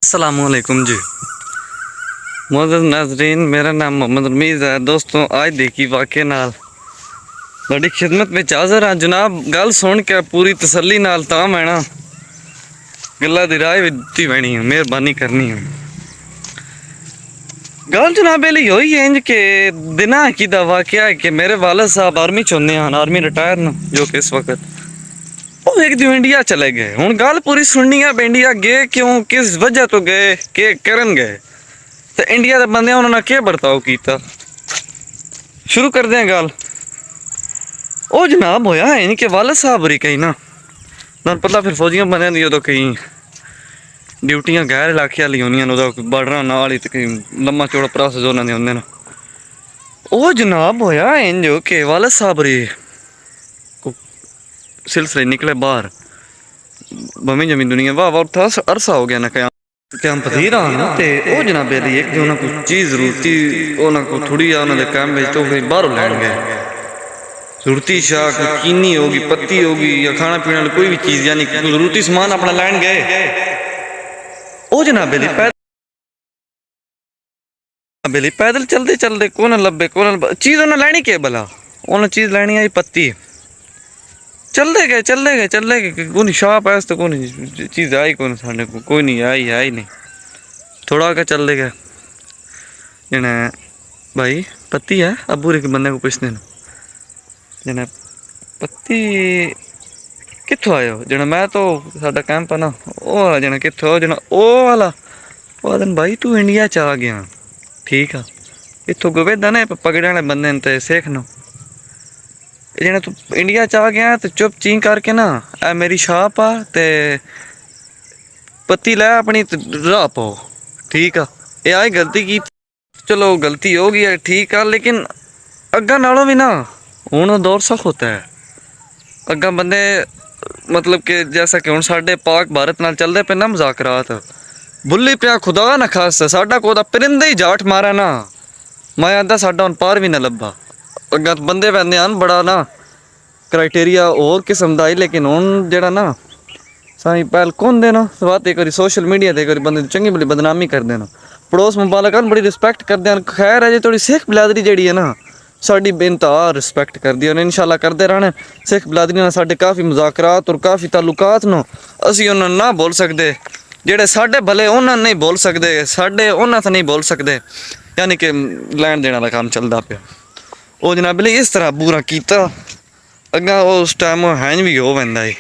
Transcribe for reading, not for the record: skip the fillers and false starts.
अस्सलामुअलैकुम जी। मोहम्मद नाजरीन, मेरा नाम मोहम्मद रमीज़ है। दोस्तों, आज देखी वाक़े नाल बड़ी खिदमत में हाज़र हाँ जनाब। गल सुन के पूरी तसल्ली नाल तां मैं ना गल्ला दी राय भी दित्ती पैनी है, मेहरबानी करनी है। गल जनाब एली होई है इंज के दिना की दा वाक़या है कि मेरे वालिद साहब आर्मी च होंदे हन, आर्मी रिटायर न, जो कि इस वक्त वो एक दिन इंडिया चले गए। हुण गल पूरी सुननी है, इंडिया गए क्यों, किस वजह तो गए, के करन गए, तो इंडिया के बंदे उन्होंने क्या बर्ताव किया। शुरू करते हैं गल। ओ जनाब होया है इनके वालिद साहब होरी कहीं ना तुहानू पता फिर फौजियां बने दी उदों कहीं ड्यूटियां गैर इलाके वाली होंदियां उदों बार्डरां नाल ही ते कहीं लम्मा चौड़ा प्रोसेस उन्हां दे होंदे न। ओ जनाब होया इंज के वालिद साहब होरी को सिलसिले निकले बाहर बमी जमी दुनिया वाह वाह उठा अरसा हो गया ना क्या क्या पतीर आना ते ओ जनाब दी एक जो कोई चीज़ जरूरती उन्होंने को थोड़ी उन्होंने काम भेज तो कहीं बाहरों लैन गए। जरूरती शाह कोई चीनी होगी, पत्ती होगी या खाना पीने वाली कोई भी चीज़, यानी जरूरती सामान अपना लैन गए। ओ जनाब पैदल चलते चलते कौन लब्बे कौन चीज़ उन्हें लैनी के भला, उन्हें चीज़ लैनी आई पत्ती। चलते गए चलते गए चलते गए, कौन शॉप है तो कौन चीज़ आई कौन साढ़े को, कोई नहीं आई नहीं। थोड़ा क्या चलते गए जने भाई पत्ती है अबू रे बंदे को पूछने जने पत्ती कित्थों आए हो जना, मैं तो साडा कैंप है ना वो वाला जना कित्थों जना ओ वाला वो दिन भाई तू इंडिया च आ गया ठीक है इत्थों गवेदा ने पगड़े वाले बंदे ते सीख नो जना तू इंडिया च आ गया तो चुप ची करके ना ए मेरी शाप आ ते पत्ती लै अपनी राह पाओ ठीक है। ये आई गलती की, चलो गलती हो गई है ठीक है, लेकिन अग्गा नालों भी ना हूँ दौर सख होता है। अग्गा बंदे मतलब कि जैसा कि हूँ साढ़े पाक भारत नाल चलते पे ना मुजाकरात बुली पिया खुदा ना खास साडा कोदा परिंदे ही जाट मारा ना मैं आदा साडा हूँ पार भी ना लब्भा। अग्गा बंदे पैंदे हैं बड़ा ना क्राइटेरिया और किस्म का ही, लेकिन हूँ जड़ा ना साई पहल कौन देना बात एक सोशल मीडिया ते बंदे चंगी भली बदनामी कर देना, पड़ोस मुबालक बड़ी रिस्पैक्ट करते हैं। खैर है जी थोड़ी सिख बिलादरी जी है ना साड़ी बेनतहा रिस्पैक्ट कर दी उन्हें इंशाल्लाह करते रहने। सिख बिलादरी ने साढ़े काफ़ी मुजाकरात और काफ़ी ताल्लुकात नो असी उन्होंने ना बोल सकते, जेड़े साढ़े भले उन्होंने नहीं बोल सकते साढ़े उन्होंने नहीं बोल सकते, यानी कि लैन देने का काम चलता पे। वो जनाब इस तरह बुरा किया अग्गा उस टाइम हैंज भी हो पैंदा है।